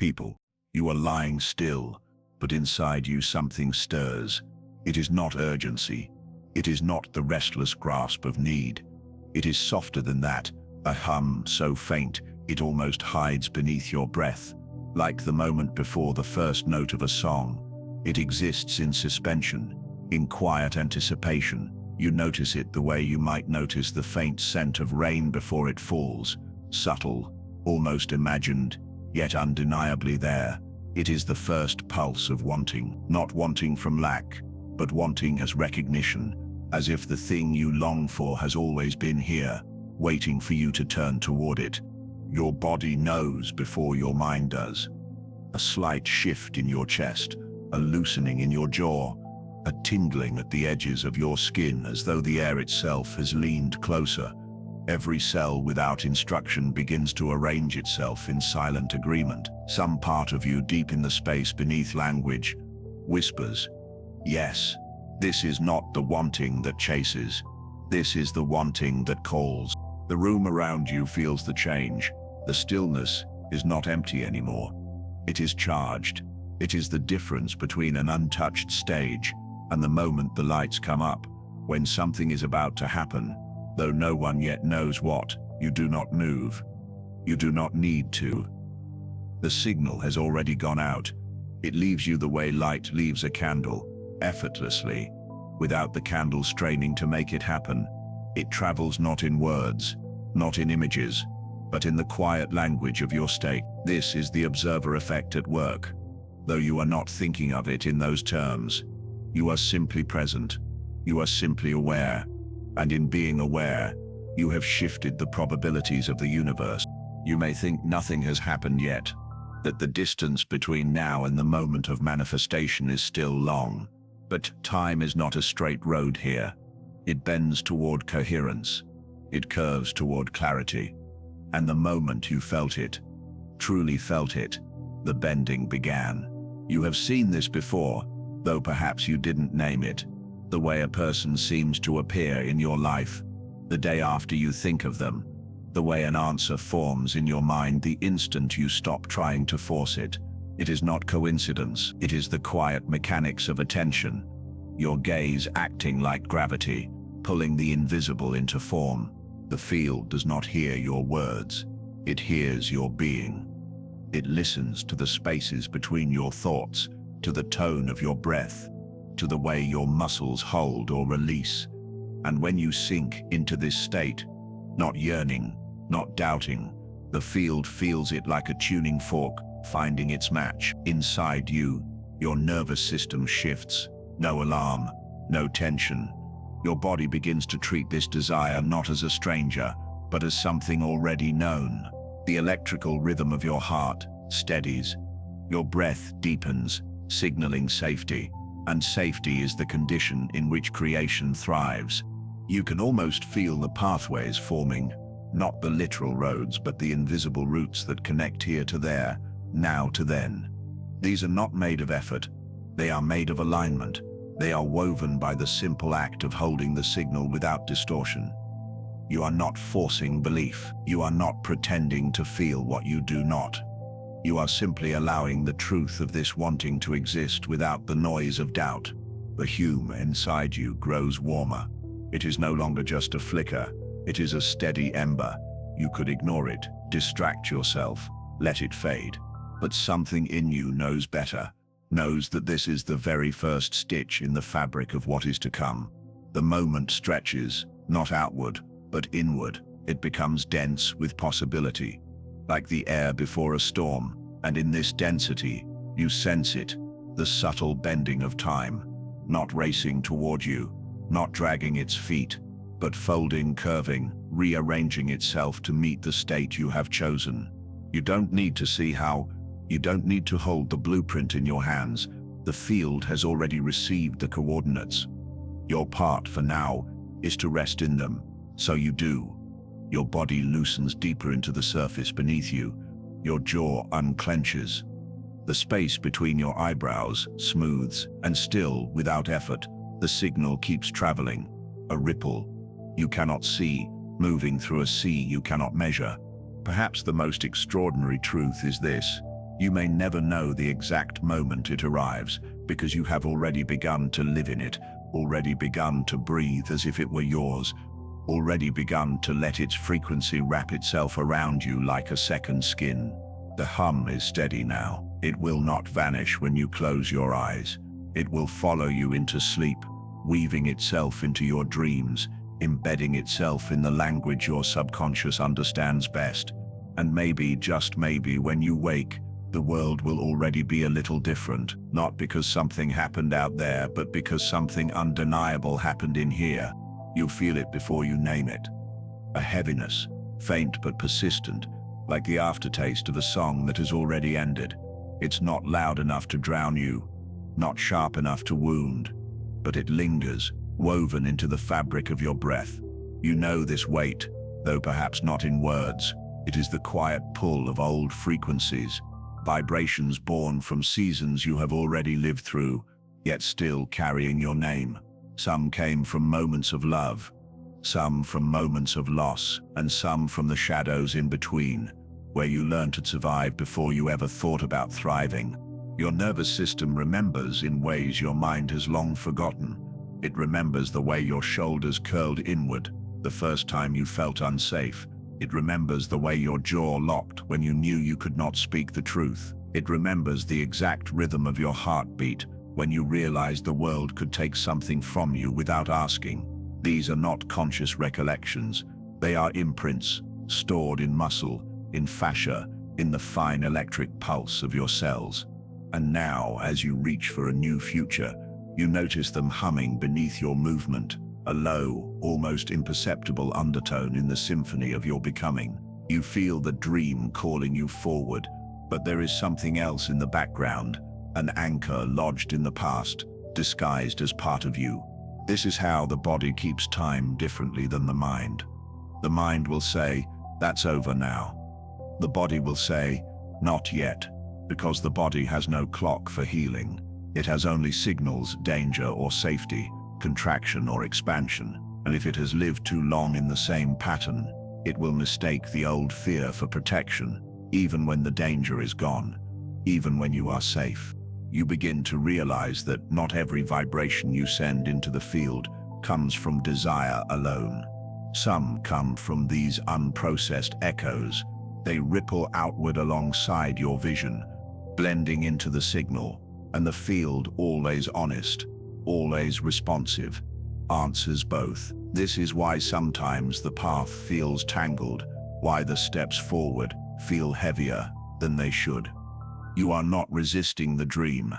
People, you are lying still, but inside you something stirs. It is not urgency. It is not the restless grasp of need. It is softer than that, a hum so faint it almost hides beneath your breath, like the moment before the first note of a song. It exists in suspension, in quiet anticipation. You notice it the way you might notice the faint scent of rain before it falls, subtle, almost imagined, yet undeniably there. It is the first pulse of wanting, not wanting from lack, but wanting as recognition, as if the thing you long for has always been here, waiting for you to turn toward it. Your body knows before your mind does. A slight shift in your chest, a loosening in your jaw, a tingling at the edges of your skin as though the air itself has leaned closer. Every cell without instruction begins to arrange itself in silent agreement. Some part of you deep in the space beneath language whispers, yes, this is not the wanting that chases. This is the wanting that calls. The room around you feels the change. The stillness is not empty anymore. It is charged. It is the difference between an untouched stage and the moment the lights come up, when something is about to happen. Though no one yet knows what, you do not move. You do not need to. The signal has already gone out. It leaves you the way light leaves a candle, effortlessly, without the candle straining to make it happen. It travels not in words, not in images, but in the quiet language of your state. This is the observer effect at work. Though you are not thinking of it in those terms, you are simply present. You are simply aware. And in being aware, you have shifted the probabilities of the universe. You may think nothing has happened yet, that the distance between now and the moment of manifestation is still long. But time is not a straight road here. It bends toward coherence. It curves toward clarity. And the moment you felt it, truly felt it, the bending began. You have seen this before, though perhaps you didn't name it. The way a person seems to appear in your life, the day after you think of them, the way an answer forms in your mind the instant you stop trying to force it. It is not coincidence, it is the quiet mechanics of attention, your gaze acting like gravity, pulling the invisible into form. The field does not hear your words, it hears your being. It listens to the spaces between your thoughts, to the tone of your breath, to the way your muscles hold or release. And when you sink into this state, not yearning, not doubting, the field feels it like a tuning fork, finding its match. Inside you, your nervous system shifts. No alarm, no tension. Your body begins to treat this desire not as a stranger, but as something already known. The electrical rhythm of your heart steadies. Your breath deepens, signaling safety. And safety is the condition in which creation thrives. You can almost feel the pathways forming, not the literal roads, but the invisible routes that connect here to there, now to then. These are not made of effort. They are made of alignment. They are woven by the simple act of holding the signal without distortion. You are not forcing belief. You are not pretending to feel what you do not. You are simply allowing the truth of this wanting to exist without the noise of doubt. The hum inside you grows warmer. It is no longer just a flicker. It is a steady ember. You could ignore it, distract yourself, let it fade. But something in you knows better, knows that this is the very first stitch in the fabric of what is to come. The moment stretches, not outward, but inward. It becomes dense with possibility, like the air before a storm, and in this density, you sense it, the subtle bending of time, not racing toward you, not dragging its feet, but folding, curving, rearranging itself to meet the state you have chosen. You don't need to see how, you don't need to hold the blueprint in your hands. The field has already received the coordinates. Your part for now is to rest in them, so you do. Your body loosens deeper into the surface beneath you. Your jaw unclenches. The space between your eyebrows smooths, and still, without effort, the signal keeps traveling. A ripple you cannot see, moving through a sea you cannot measure. Perhaps the most extraordinary truth is this: You may never know the exact moment it arrives, because you have already begun to live in it, already begun to breathe as if it were yours, already begun to let its frequency wrap itself around you like a second skin. The hum is steady now. It will not vanish when you close your eyes. It will follow you into sleep, weaving itself into your dreams, embedding itself in the language your subconscious understands best. And maybe, just maybe, when you wake, the world will already be a little different, not because something happened out there, but because something undeniable happened in here. You'll feel it before you name it. A heaviness, faint but persistent, like the aftertaste of a song that has already ended. It's not loud enough to drown you, not sharp enough to wound, but it lingers, woven into the fabric of your breath. You know this weight, though perhaps not in words. It is the quiet pull of old frequencies, vibrations born from seasons you have already lived through, yet still carrying your name. Some came from moments of love, some from moments of loss, and some from the shadows in between, where you learned to survive before you ever thought about thriving. Your nervous system remembers in ways your mind has long forgotten. It remembers the way your shoulders curled inward the first time you felt unsafe. It remembers the way your jaw locked when you knew you could not speak the truth. It remembers the exact rhythm of your heartbeat when you realized the world could take something from you without asking. These are not conscious recollections. They are imprints, stored in muscle, in fascia, in the fine electric pulse of your cells. And now, as you reach for a new future, you notice them humming beneath your movement, a low, almost imperceptible undertone in the symphony of your becoming. You feel the dream calling you forward, but there is something else in the background, an anchor lodged in the past, disguised as part of you. This is how the body keeps time differently than the mind. The mind will say, "That's over now." The body will say, "Not yet," because the body has no clock for healing. It has only signals, danger or safety, contraction or expansion, and if it has lived too long in the same pattern, it will mistake the old fear for protection, even when the danger is gone, even when you are safe. You begin to realize that not every vibration you send into the field comes from desire alone. Some come from these unprocessed echoes. They ripple outward alongside your vision, blending into the signal, and the field, always honest, always responsive, answers both. This is why sometimes the path feels tangled, why the steps forward feel heavier than they should. You are not resisting the dream.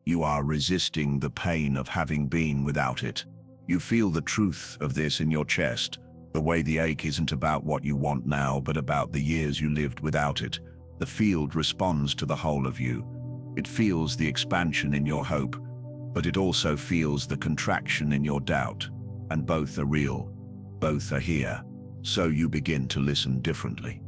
You are resisting the pain of having been without it. You feel the truth of this in your chest. The way the ache isn't about what you want now, but about the years you lived without it. The field responds to the whole of you. It feels the expansion in your hope, but it also feels the contraction in your doubt. And both are real. Both are here. So you begin to listen differently.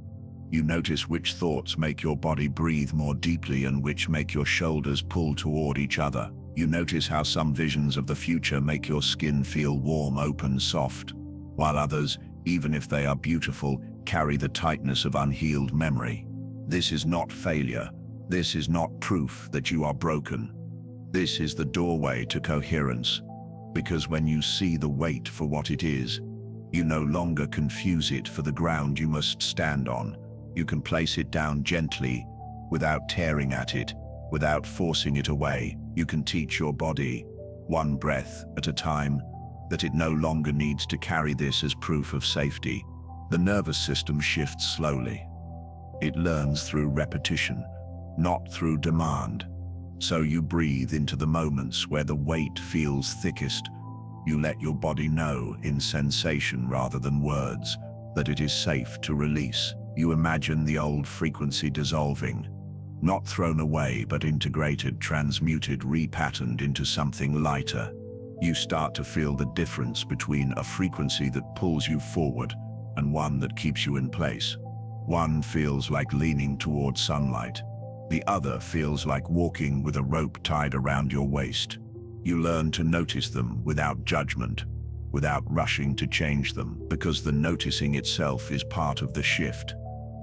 You notice which thoughts make your body breathe more deeply and which make your shoulders pull toward each other. You notice how some visions of the future make your skin feel warm, open, soft, while others, even if they are beautiful, carry the tightness of unhealed memory. This is not failure. This is not proof that you are broken. This is the doorway to coherence, because when you see the weight for what it is, you no longer confuse it for the ground you must stand on. You can place it down gently, without tearing at it, without forcing it away. You can teach your body, one breath at a time, that it no longer needs to carry this as proof of safety. The nervous system shifts slowly. It learns through repetition, not through demand. So you breathe into the moments where the weight feels thickest. You let your body know, in sensation rather than words, that it is safe to release. You imagine the old frequency dissolving, not thrown away but integrated, transmuted, repatterned into something lighter. You start to feel the difference between a frequency that pulls you forward and one that keeps you in place. One feels like leaning toward sunlight. The other feels like walking with a rope tied around your waist. You learn to notice them without judgment, without rushing to change them, because the noticing itself is part of the shift.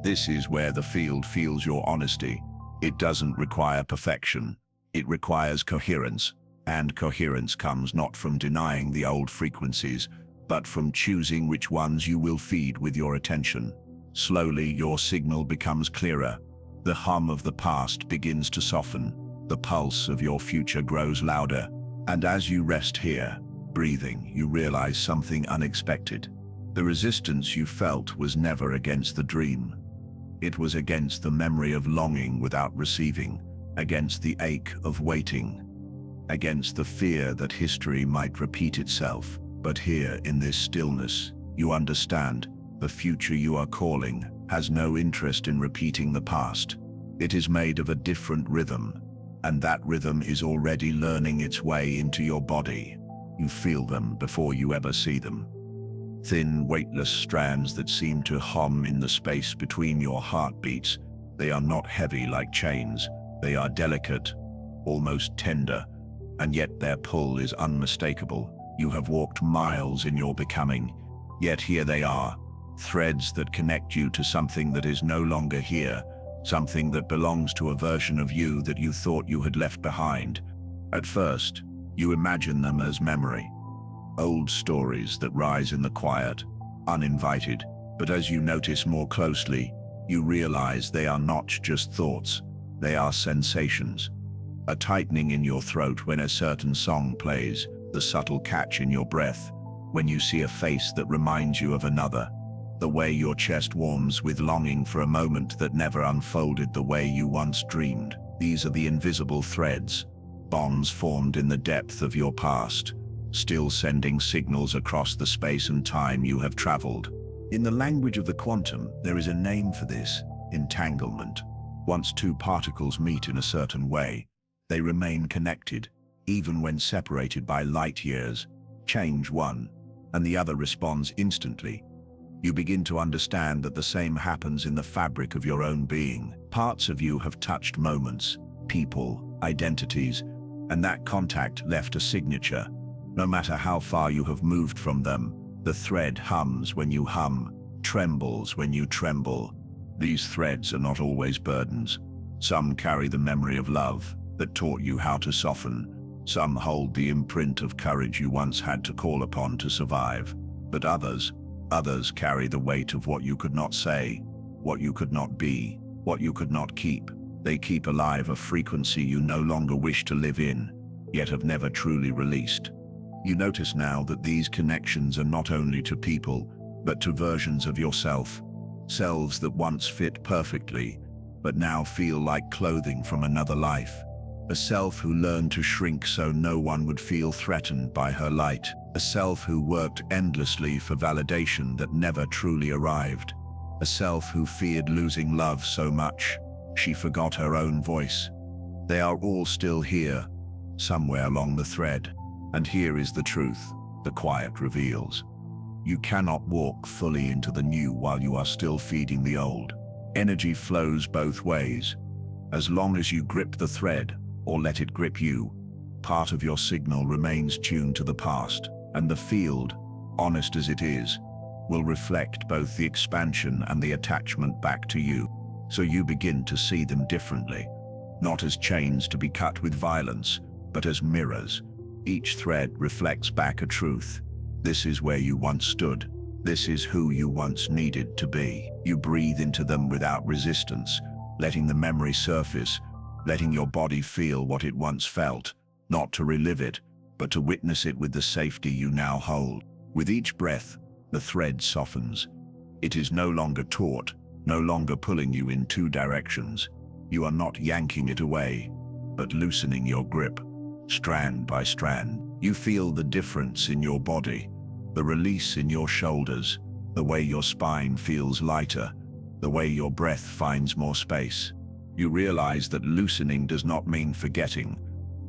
This is where the field feels your honesty. It doesn't require perfection. It requires coherence, and coherence comes not from denying the old frequencies, but from choosing which ones you will feed with your attention. Slowly, your signal becomes clearer. The hum of the past begins to soften. The pulse of your future grows louder. And as you rest here, breathing, you realize something unexpected. The resistance you felt was never against the dream. It was against the memory of longing without receiving, against the ache of waiting, against the fear that history might repeat itself. But here, in this stillness, you understand the future you are calling has no interest in repeating the past. It is made of a different rhythm, and that rhythm is already learning its way into your body. You feel them before you ever see them. Thin, weightless strands that seem to hum in the space between your heartbeats. They are not heavy like chains. They are delicate, almost tender, and yet their pull is unmistakable. You have walked miles in your becoming, yet here they are, threads that connect you to something that is no longer here, something that belongs to a version of you that you thought you had left behind. At first, you imagine them as memory, old stories that rise in the quiet, uninvited, but as you notice more closely, you realize they are not just thoughts, they are sensations. A tightening in your throat when a certain song plays, the subtle catch in your breath, when you see a face that reminds you of another, the way your chest warms with longing for a moment that never unfolded the way you once dreamed. These are the invisible threads, bonds formed in the depth of your past, still sending signals across the space and time you have traveled. In the language of the quantum, there is a name for this: entanglement. Once two particles meet in a certain way, they remain connected, even when separated by light years. Change one, and the other responds instantly. You begin to understand that the same happens in the fabric of your own being. Parts of you have touched moments, people, identities, and that contact left a signature. No matter how far you have moved from them, the thread hums when you hum, trembles when you tremble. These threads are not always burdens. Some carry the memory of love that taught you how to soften. Some hold the imprint of courage you once had to call upon to survive. But others carry the weight of what you could not say, what you could not be, what you could not keep. They keep alive a frequency you no longer wish to live in, yet have never truly released. You notice now that these connections are not only to people, but to versions of yourself, selves that once fit perfectly, but now feel like clothing from another life. A self who learned to shrink so no one would feel threatened by her light. A self who worked endlessly for validation that never truly arrived. A self who feared losing love so much she forgot her own voice. They are all still here, somewhere along the thread. And here is the truth, the quiet reveals. You cannot walk fully into the new while you are still feeding the old. Energy flows both ways. As long as you grip the thread, or let it grip you, part of your signal remains tuned to the past, and the field, honest as it is, will reflect both the expansion and the attachment back to you. So you begin to see them differently, not as chains to be cut with violence, but as mirrors. Each thread reflects back a truth. This is where you once stood. This is who you once needed to be. You breathe into them without resistance, letting the memory surface, letting your body feel what it once felt, not to relive it, but to witness it with the safety you now hold. With each breath, the thread softens. It is no longer taut, no longer pulling you in two directions. You are not yanking it away, but loosening your grip, strand by strand. You feel the difference in your body, the release in your shoulders, the way your spine feels lighter, the way your breath finds more space. You realize that loosening does not mean forgetting.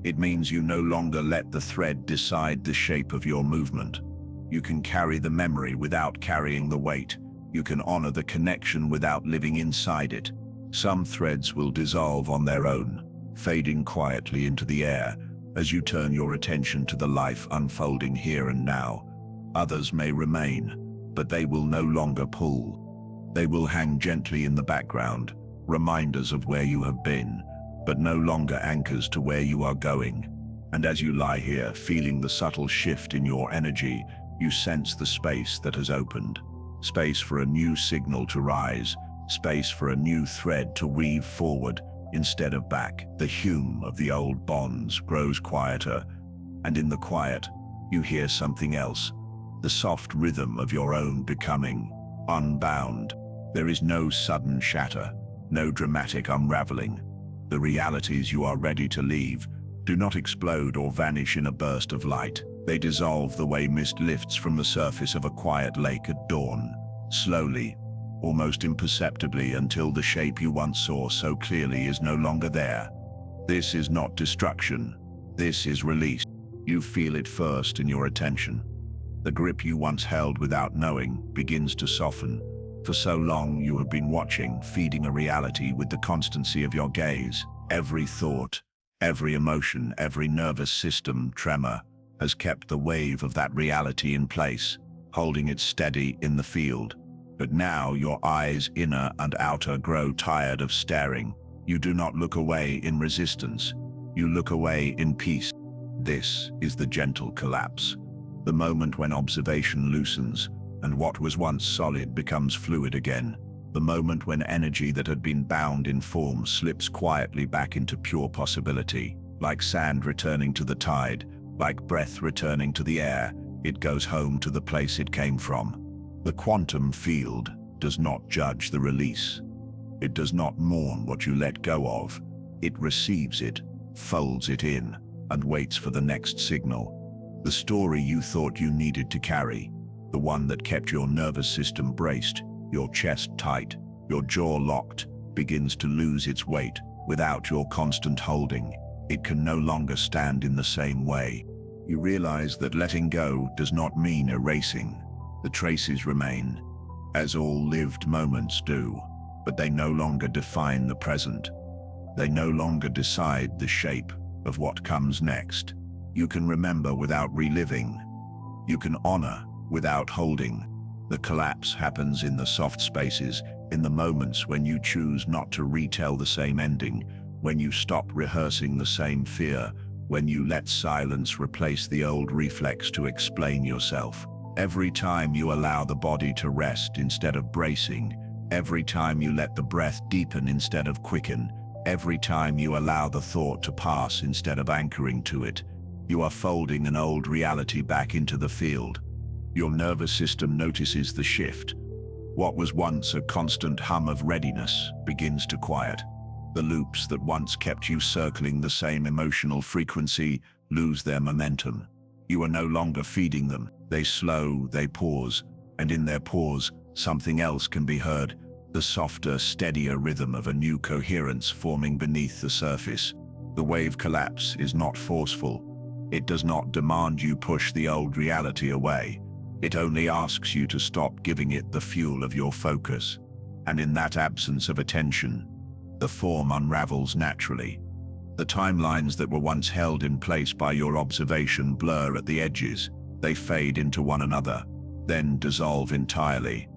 It means you no longer let the thread decide the shape of your movement. You can carry the memory without carrying the weight. You can honor the connection without living inside it. Some threads will dissolve on their own, fading quietly into the air as you turn your attention to the life unfolding here and now. Others may remain, but they will no longer pull. They will hang gently in the background, reminders of where you have been, but no longer anchors to where you are going. And as you lie here, feeling the subtle shift in your energy, you sense the space that has opened. Space for a new signal to rise, space for a new thread to weave forward instead of back. The hum of the old bonds grows quieter, and in the quiet, you hear something else, the soft rhythm of your own becoming, unbound. There is no sudden shatter, no dramatic unraveling. The realities you are ready to leave do not explode or vanish in a burst of light. They dissolve the way mist lifts from the surface of a quiet lake at dawn, slowly, almost imperceptibly, until the shape you once saw so clearly is no longer there. This is not destruction. This is release. You feel it first in your attention. The grip you once held without knowing begins to soften. For so long you have been watching, feeding a reality with the constancy of your gaze. Every thought, every emotion, every nervous system tremor has kept the wave of that reality in place, holding it steady in the field. But now your eyes, inner and outer, grow tired of staring. You do not look away in resistance. You look away in peace. This is the gentle collapse, the moment when observation loosens and what was once solid becomes fluid again. The moment when energy that had been bound in form slips quietly back into pure possibility. Like sand returning to the tide, like breath returning to the air, it goes home to the place it came from. The quantum field does not judge the release. It does not mourn what you let go of. It receives it, folds it in, and waits for the next signal. The story you thought you needed to carry, the one that kept your nervous system braced, your chest tight, your jaw locked, begins to lose its weight. Without your constant holding, it can no longer stand in the same way. You realize that letting go does not mean erasing. The traces remain, as all lived moments do, but they no longer define the present. They no longer decide the shape of what comes next. You can remember without reliving. You can honor without holding. The collapse happens in the soft spaces, in the moments when you choose not to retell the same ending, when you stop rehearsing the same fear, when you let silence replace the old reflex to explain yourself. Every time you allow the body to rest instead of bracing, every time you let the breath deepen instead of quicken, every time you allow the thought to pass instead of anchoring to it, you are folding an old reality back into the field. Your nervous system notices the shift. What was once a constant hum of readiness begins to quiet. The loops that once kept you circling the same emotional frequency lose their momentum. You are no longer feeding them. They slow, they pause, and in their pause, something else can be heard, the softer, steadier rhythm of a new coherence forming beneath the surface. The wave collapse is not forceful. It does not demand you push the old reality away. It only asks you to stop giving it the fuel of your focus. And in that absence of attention, the form unravels naturally. The timelines that were once held in place by your observation blur at the edges. They fade into one another, then dissolve entirely.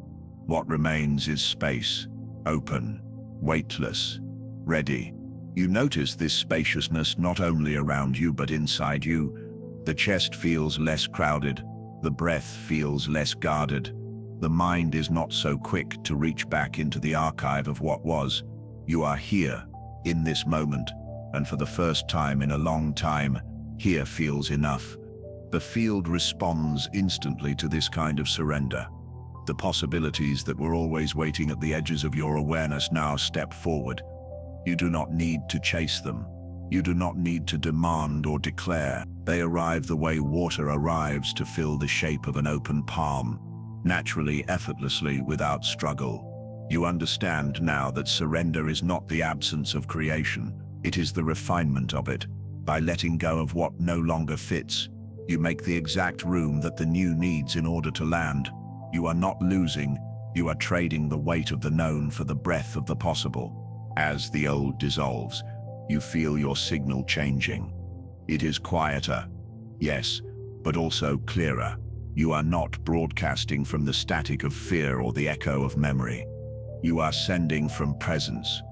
What remains is space, open, weightless, ready. You notice this spaciousness not only around you but inside you. The chest feels less crowded, the breath feels less guarded. The mind is not so quick to reach back into the archive of what was. You are here, in this moment, and for the first time in a long time, here feels enough. The field responds instantly to this kind of surrender. The possibilities that were always waiting at the edges of your awareness now step forward. You do not need to chase them. You do not need to demand or declare. They arrive the way water arrives to fill the shape of an open palm, naturally, effortlessly, without struggle. You understand now that surrender is not the absence of creation. It is the refinement of it. By letting go of what no longer fits, you make the exact room that the new needs in order to land. You are not losing, you are trading the weight of the known for the breath of the possible. As the old dissolves, you feel your signal changing. It is quieter, yes, but also clearer. You are not broadcasting from the static of fear or the echo of memory. You are sending from presence,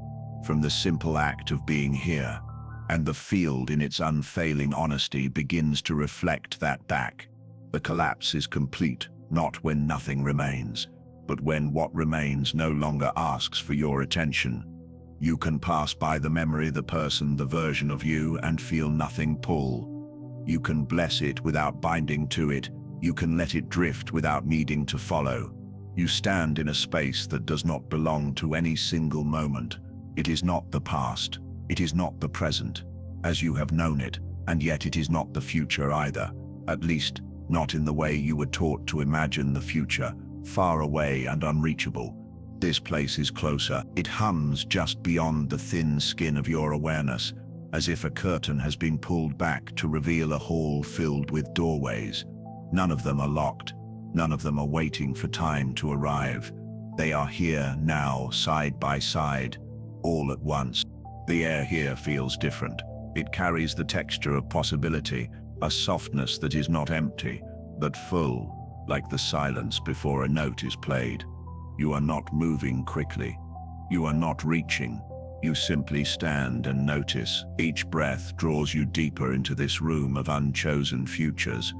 from the simple act of being here, and the field in its unfailing honesty begins to reflect that back. The collapse is complete, not when nothing remains, but when what remains no longer asks for your attention. You can pass by the memory, the person, the version of you, and feel nothing pull. You can bless it without binding to it. You can let it drift without needing to follow. You stand in a space that does not belong to any single moment. It is not the past. It is not the present, as you have known it, and yet it is not the future either, at least not in the way you were taught to imagine the future, far away and unreachable. This place is closer. It hums just beyond the thin skin of your awareness, as if a curtain has been pulled back to reveal a hall filled with doorways. None of them are locked. None of them are waiting for time to arrive. They are here now, side by side, all at once. The air here feels different. It carries the texture of possibility, a softness that is not empty, but full, like the silence before a note is played. You are not moving quickly. You are not reaching. You simply stand and notice. Each breath draws you deeper into this room of unchosen futures.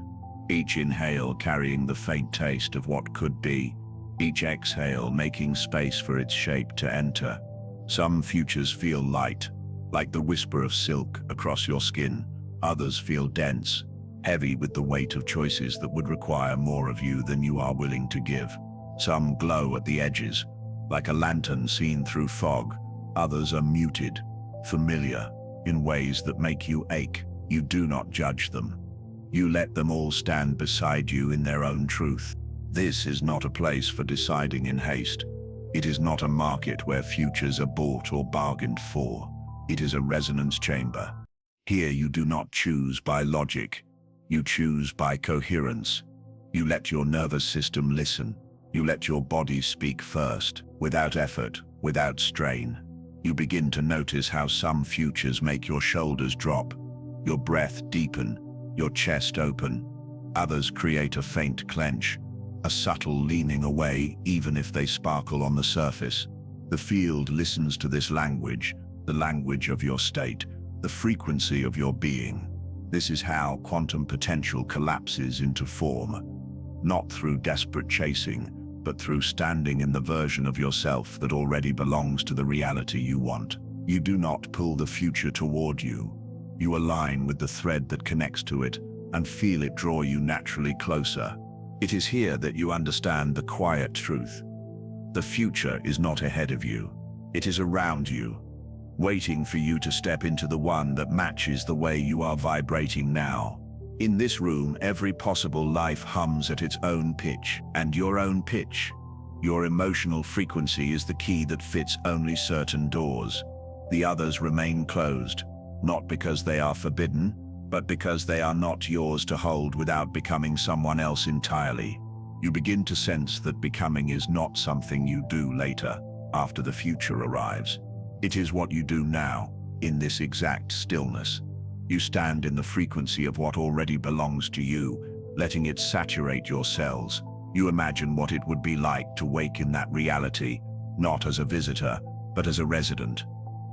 Each inhale carrying the faint taste of what could be. Each exhale making space for its shape to enter. Some futures feel light, like the whisper of silk across your skin. Others feel dense, heavy with the weight of choices that would require more of you than you are willing to give. Some glow at the edges, like a lantern seen through fog. Others are muted, familiar, in ways that make you ache. You do not judge them. You let them all stand beside you in their own truth. This is not a place for deciding in haste. It is not a market where futures are bought or bargained for. It is a resonance chamber. Here you do not choose by logic. You choose by coherence. You let your nervous system listen. You let your body speak first, without effort, without strain. You begin to notice how some futures make your shoulders drop, your breath deepen, your chest open. Others create a faint clench, a subtle leaning away, even if they sparkle on the surface. The field listens to this language, the language of your state, the frequency of your being. This is how quantum potential collapses into form, not through desperate chasing, but through standing in the version of yourself that already belongs to the reality you want. You do not pull the future toward you. You align with the thread that connects to it and feel it draw you naturally closer. It is here that you understand the quiet truth. The future is not ahead of you. It is around you, waiting for you to step into the one that matches the way you are vibrating now. In this room, every possible life hums at its own pitch, and your own pitch. Your emotional frequency is the key that fits only certain doors. The others remain closed, not because they are forbidden, but because they are not yours to hold without becoming someone else entirely. You begin to sense that becoming is not something you do later, after the future arrives. It is what you do now, in this exact stillness. You stand in the frequency of what already belongs to you, letting it saturate your cells. You imagine what it would be like to wake in that reality, not as a visitor, but as a resident.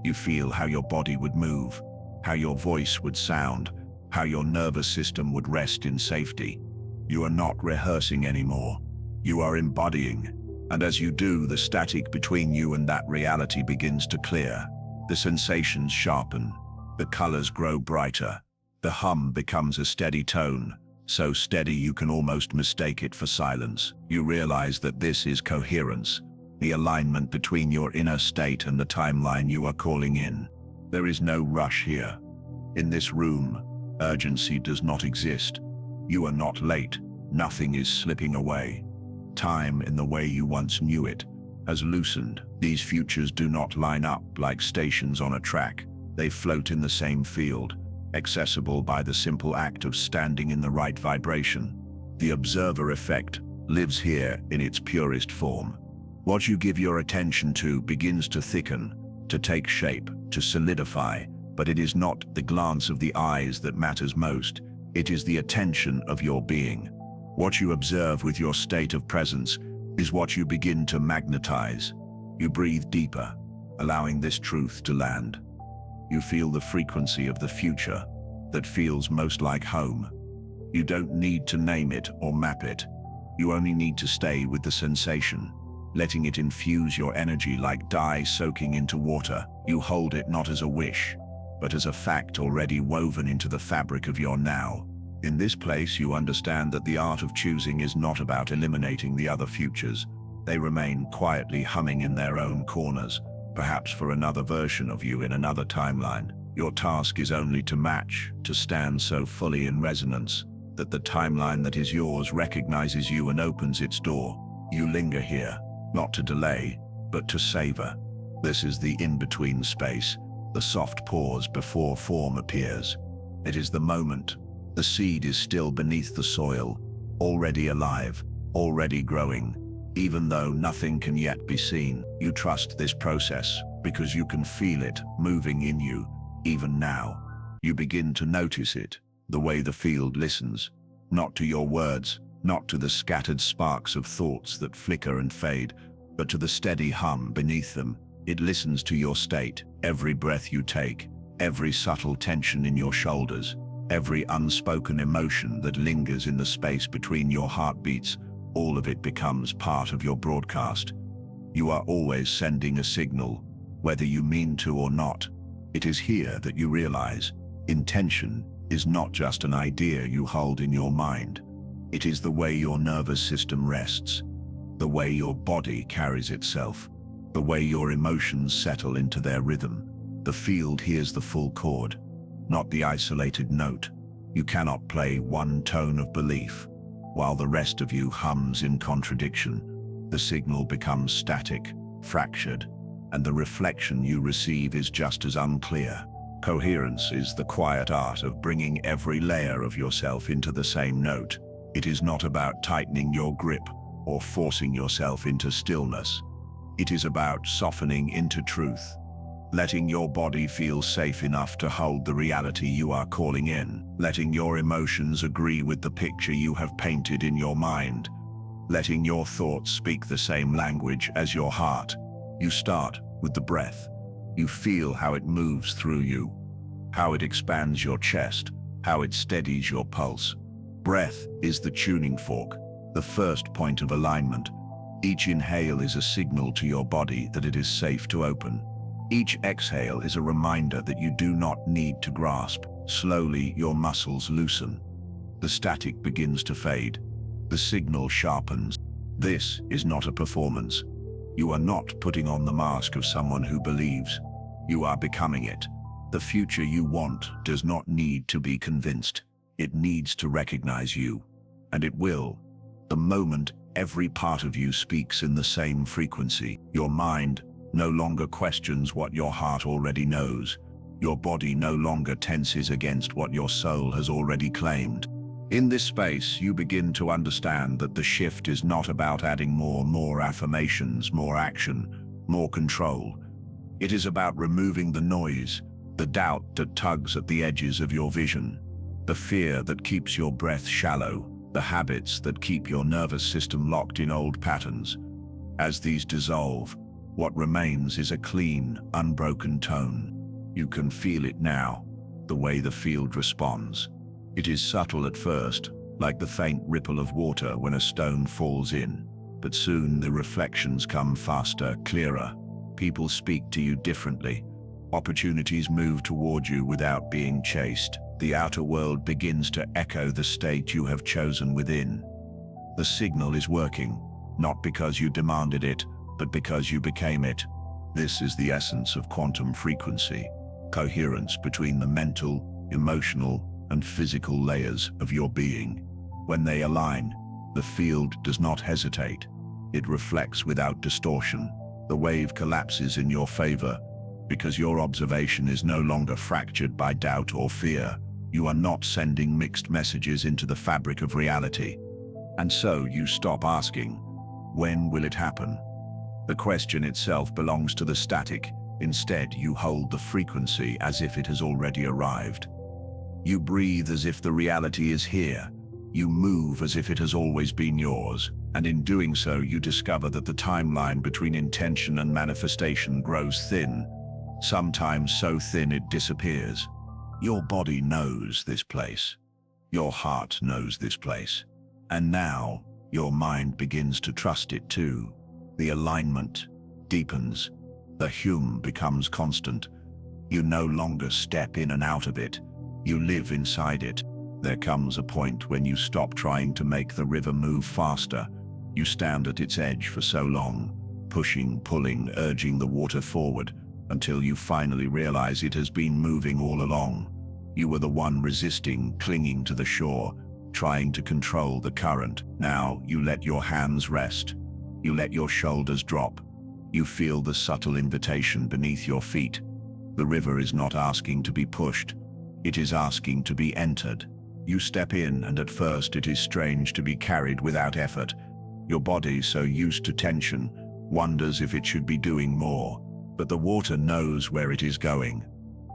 You feel how your body would move, how your voice would sound, how your nervous system would rest in safety. You are not rehearsing anymore. You are embodying. And as you do, the static between you and that reality begins to clear. The sensations sharpen. The colors grow brighter. The hum becomes a steady tone, so steady you can almost mistake it for silence. You realize that this is coherence, the alignment between your inner state and the timeline you are calling in. There is no rush here. In this room, urgency does not exist. You are not late. Nothing is slipping away. Time, in the way you once knew it, has loosened. These futures do not line up like stations on a track. They float in the same field, accessible by the simple act of standing in the right vibration. The observer effect lives here in its purest form. What you give your attention to begins to thicken, to take shape, to solidify, but it is not the glance of the eyes that matters most. It is the attention of your being. What you observe with your state of presence is what you begin to magnetize. You breathe deeper. allowing this truth to land. You feel the frequency of the future that feels most like home. You don't need to name it or map it. You only need to stay with the sensation, letting it infuse your energy like dye soaking into water. You hold it not as a wish, but as a fact already woven into the fabric of your now. In this place, you understand that the art of choosing is not about eliminating the other futures. They remain quietly humming in their own corners, perhaps for another version of you in another timeline. Your task is only to match, to stand so fully in resonance that the timeline that is yours recognizes you and opens its door. You linger here, not to delay, but to savor. This is the in-between space, the soft pause before form appears. It is the moment. The seed is still beneath the soil, already alive, already growing. Even though nothing can yet be seen, you trust this process because you can feel it moving in you, even now. You begin to notice it, the way the field listens, not to your words, not to the scattered sparks of thoughts that flicker and fade, but to the steady hum beneath them. It listens to your state, every breath you take, every subtle tension in your shoulders, every unspoken emotion that lingers in the space between your heartbeats. All of it becomes part of your broadcast. You are always sending a signal, whether you mean to or not. It is here that you realize intention is not just an idea you hold in your mind. It is the way your nervous system rests, the way your body carries itself, the way your emotions settle into their rhythm. The field hears the full chord, not the isolated note. You cannot play one tone of belief, while the rest of you hums in contradiction. The signal becomes static, fractured, and the reflection you receive is just as unclear. Coherence is the quiet art of bringing every layer of yourself into the same note. It is not about tightening your grip or forcing yourself into stillness. It is about softening into truth, letting your body feel safe enough to hold the reality you are calling in, letting your emotions agree with the picture you have painted in your mind, letting your thoughts speak the same language as your heart. You start with the breath. You feel how it moves through you, how it expands your chest, how it steadies your pulse. Breath is the tuning fork, the first point of alignment. Each inhale is a signal to your body that it is safe to open. Each exhale is a reminder that you do not need to grasp. Slowly, your muscles loosen. The static begins to fade. The signal sharpens. This is not a performance. You are not putting on the mask of someone who believes. You are becoming it. The future you want does not need to be convinced. It needs to recognize you. And it will. The moment every part of you speaks in the same frequency, your mind no longer questions what your heart already knows. Your body no longer tenses against what your soul has already claimed. In this space, you begin to understand that the shift is not about adding more affirmations, more action, more control. It is about removing the noise, the doubt that tugs at the edges of your vision, the fear that keeps your breath shallow, the habits that keep your nervous system locked in old patterns. As these dissolve, what remains is a clean, unbroken tone. You can feel it now, the way the field responds. It is subtle at first, like the faint ripple of water when a stone falls in. But soon the reflections come faster, clearer. People speak to you differently. Opportunities move toward you without being chased. The outer world begins to echo the state you have chosen within. The signal is working, not because you demanded it, but because you became it. This is the essence of quantum frequency, coherence between the mental, emotional, and physical layers of your being. When they align, the field does not hesitate. It reflects without distortion. The wave collapses in your favor because your observation is no longer fractured by doubt or fear. You are not sending mixed messages into the fabric of reality. And so you stop asking, when will it happen? The question itself belongs to the static. Instead, you hold the frequency as if it has already arrived. You breathe as if the reality is here. You move as if it has always been yours. And in doing so, you discover that the timeline between intention and manifestation grows thin, sometimes so thin it disappears. Your body knows this place. Your heart knows this place. And now, your mind begins to trust it too. The alignment deepens. The hum becomes constant. You no longer step in and out of it. You live inside it. There comes a point when you stop trying to make the river move faster. You stand at its edge for so long, pushing, pulling, urging the water forward, until you finally realize it has been moving all along. You were the one resisting, clinging to the shore, trying to control the current. Now you let your hands rest. You let your shoulders drop. You feel the subtle invitation beneath your feet. The river is not asking to be pushed. It is asking to be entered. You step in, and at first it is strange to be carried without effort. Your body, so used to tension, wonders if it should be doing more. But the water knows where it is going.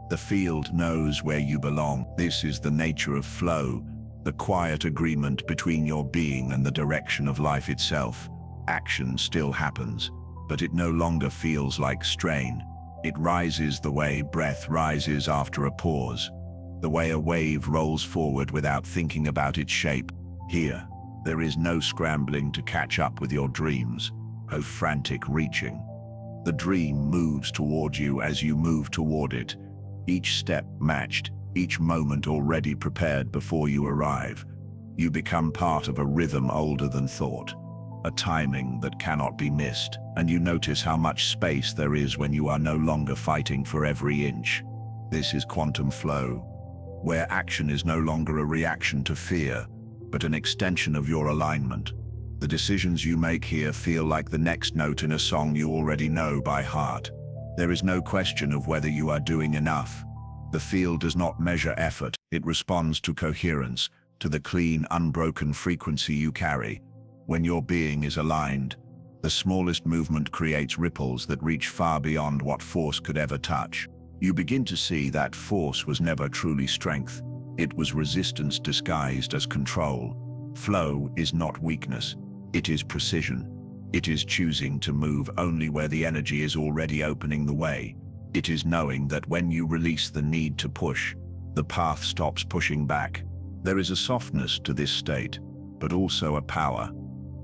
The field knows where you belong. This is the nature of flow, the quiet agreement between your being and the direction of life itself. Action still happens, but it no longer feels like strain. It rises the way breath rises after a pause, the way a wave rolls forward without thinking about its shape. Here, there is no scrambling to catch up with your dreams, no frantic reaching. The dream moves toward you as you move toward it, each step matched, each moment already prepared before you arrive. You become part of a rhythm older than thought, a timing that cannot be missed, and you notice how much space there is when you are no longer fighting for every inch. This is quantum flow, where action is no longer a reaction to fear, but an extension of your alignment. The decisions you make here feel like the next note in a song you already know by heart. There is no question of whether you are doing enough. The field does not measure effort, it responds to coherence, to the clean, unbroken frequency you carry. When your being is aligned, the smallest movement creates ripples that reach far beyond what force could ever touch. You begin to see that force was never truly strength. It was resistance disguised as control. Flow is not weakness. It is precision. It is choosing to move only where the energy is already opening the way. It is knowing that when you release the need to push, the path stops pushing back. There is a softness to this state, but also a power,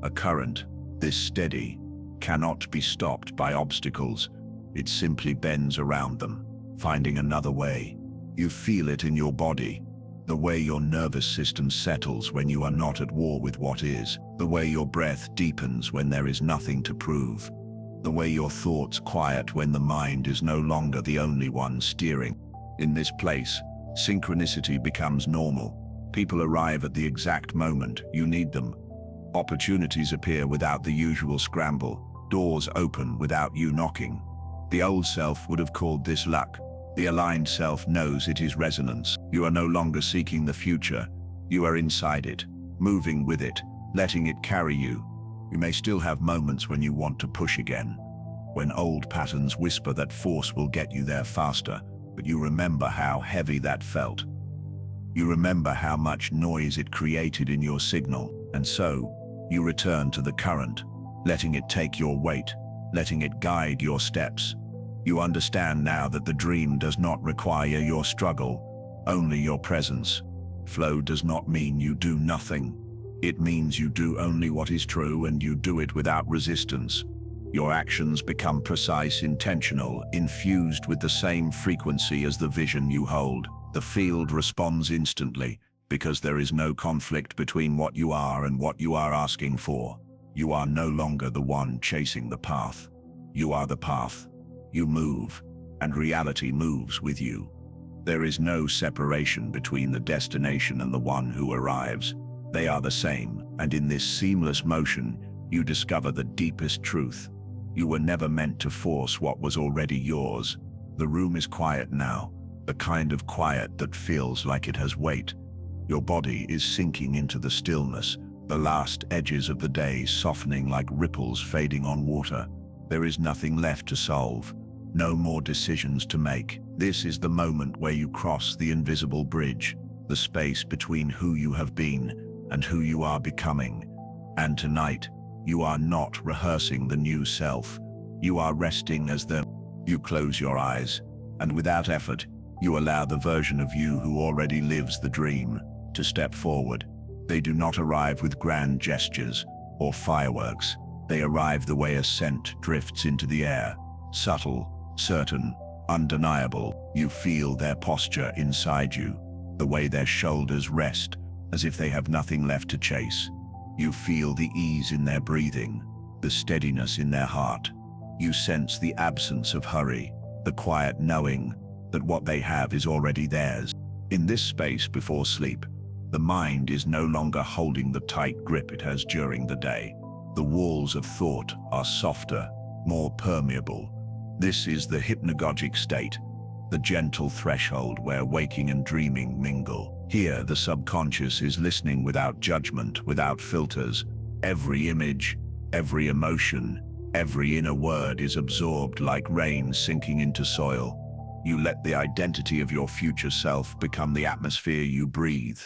a current. This steady cannot be stopped by obstacles. It simply bends around them, finding another way. You feel it in your body, the way your nervous system settles when you are not at war with what is, the way your breath deepens when there is nothing to prove, the way your thoughts quiet when the mind is no longer the only one steering. In this place, synchronicity becomes normal. People arrive at the exact moment you need them. Opportunities appear without the usual scramble. Doors open without you knocking. The old self would have called this luck. The aligned self knows it is resonance. You are no longer seeking the future. You are inside it, moving with it, letting it carry you. You may still have moments when you want to push again, when old patterns whisper that force will get you there faster, but you remember how heavy that felt. You remember how much noise it created in your signal, and so you return to the current, letting it take your weight, letting it guide your steps. You understand now that the dream does not require your struggle, only your presence. Flow does not mean you do nothing. It means you do only what is true, and you do it without resistance. Your actions become precise, intentional, infused with the same frequency as the vision you hold. The field responds instantly, because there is no conflict between what you are and what you are asking for. You are no longer the one chasing the path. You are the path. You move, and reality moves with you. There is no separation between the destination and the one who arrives. They are the same, and in this seamless motion, you discover the deepest truth. You were never meant to force what was already yours. The room is quiet now, the kind of quiet that feels like it has weight. Your body is sinking into the stillness, the last edges of the day softening like ripples fading on water. There is nothing left to solve, no more decisions to make. This is the moment where you cross the invisible bridge, the space between who you have been and who you are becoming. And tonight, You are not rehearsing the new self. You are resting as the... You close your eyes, and without effort, you allow the version of you who already lives the dream to step forward. They do not arrive with grand gestures or fireworks. They arrive the way a scent drifts into the air, subtle, certain, undeniable. You feel their posture inside you, the way their shoulders rest, as if they have nothing left to chase. You feel the ease in their breathing, the steadiness in their heart. You sense the absence of hurry, the quiet knowing that what they have is already theirs. In this space before sleep, the mind is no longer holding the tight grip it has during the day. The walls of thought are softer, more permeable. This is the hypnagogic state, the gentle threshold where waking and dreaming mingle. Here, the subconscious is listening without judgment, without filters. Every image, every emotion, every inner word is absorbed like rain sinking into soil. You let the identity of your future self become the atmosphere you breathe.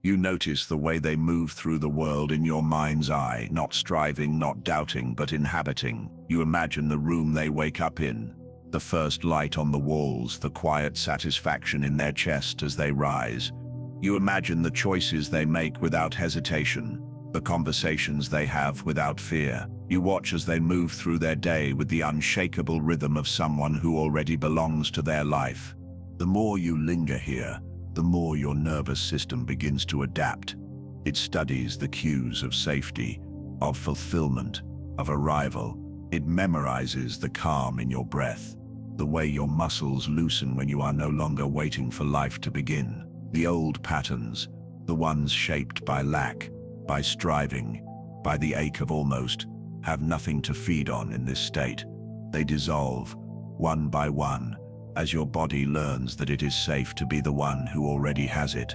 You notice the way they move through the world in your mind's eye, not striving, not doubting, but inhabiting. You imagine the room they wake up in, the first light on the walls, the quiet satisfaction in their chest as they rise. You imagine the choices they make without hesitation, the conversations they have without fear. You watch as they move through their day with the unshakable rhythm of someone who already belongs to their life. The more you linger here, the more your nervous system begins to adapt. It studies the cues of safety, of fulfillment, of arrival. It memorizes the calm in your breath, the way your muscles loosen when you are no longer waiting for life to begin. The old patterns, the ones shaped by lack, by striving, by the ache of almost, have nothing to feed on in this state. They dissolve, one by one, as your body learns that it is safe to be the one who already has it.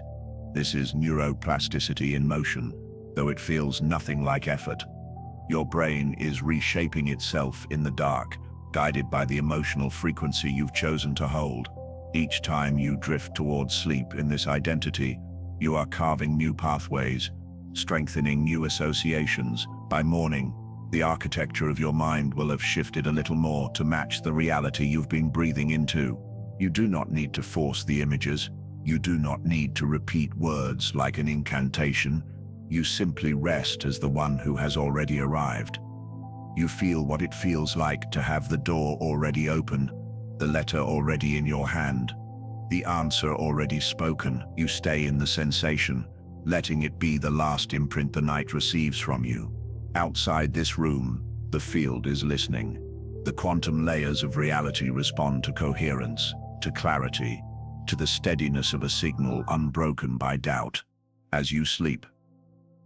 This is neuroplasticity in motion, though it feels nothing like effort. Your brain is reshaping itself in the dark, guided by the emotional frequency you've chosen to hold. Each time you drift towards sleep in this identity, you are carving new pathways, strengthening new associations. By morning, the architecture of your mind will have shifted a little more to match the reality you've been breathing into. You do not need to force the images. You do not need to repeat words like an incantation. You simply rest as the one who has already arrived. You feel what it feels like to have the door already open, the letter already in your hand, the answer already spoken. You stay in the sensation, letting it be the last imprint the night receives from you. Outside this room, the field is listening. The quantum layers of reality respond to coherence, to clarity, to the steadiness of a signal unbroken by doubt. As you sleep,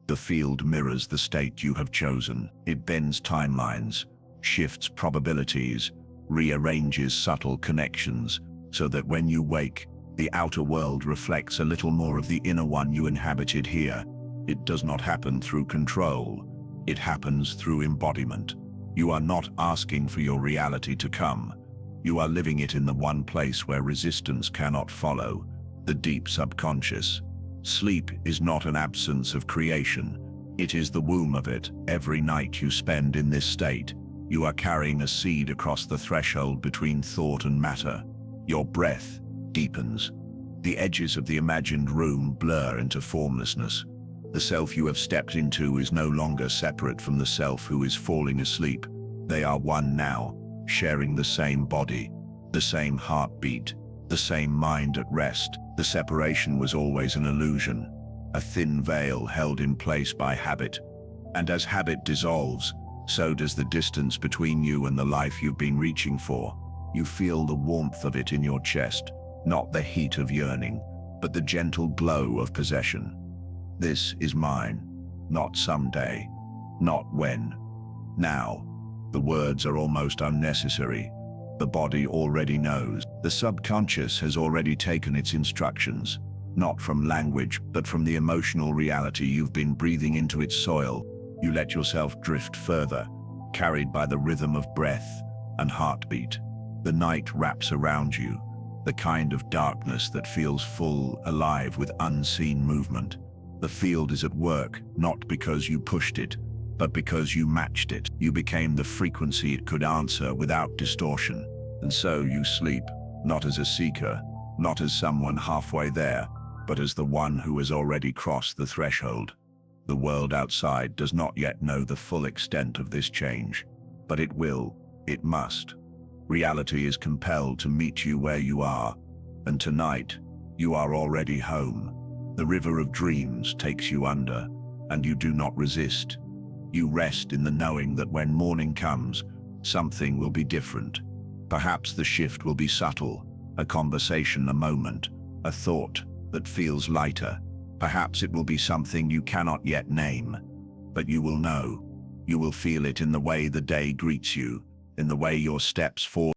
the field mirrors the state you have chosen. It bends timelines, shifts probabilities, rearranges subtle connections, so that when you wake, the outer world reflects a little more of the inner one you inhabited here. It does not happen through control. It happens through embodiment. You are not asking for your reality to come. You are living it in the one place where resistance cannot follow, the deep subconscious. Sleep is not an absence of creation. It is the womb of it. Every night you spend in this state, you are carrying a seed across the threshold between thought and matter. Your breath deepens. The edges of the imagined room blur into formlessness. The self you have stepped into is no longer separate from the self who is falling asleep. They are one now, sharing the same body, the same heartbeat, the same mind at rest. The separation was always an illusion, a thin veil held in place by habit. And as habit dissolves, so does the distance between you and the life you've been reaching for. You feel the warmth of it in your chest, not the heat of yearning, but the gentle glow of possession. This is mine, not someday, not when. Now. The words are almost unnecessary. The body already knows. The subconscious has already taken its instructions, not from language, but from the emotional reality you've been breathing into its soil. You let yourself drift further, carried by the rhythm of breath and heartbeat. The night wraps around you, the kind of darkness that feels full, alive with unseen movement. The field is at work, not because you pushed it, but because you matched it. You became the frequency it could answer without distortion. And so you sleep, not as a seeker, not as someone halfway there, but as the one who has already crossed the threshold. The world outside does not yet know the full extent of this change, but it will, it must. Reality is compelled to meet you where you are, and tonight, you are already home. The river of dreams takes you under, and you do not resist. You rest in the knowing that when morning comes, something will be different. Perhaps the shift will be subtle, a conversation, a moment, a thought that feels lighter. Perhaps it will be something you cannot yet name, but you will know. You will feel it in the way the day greets you, in the way your steps fall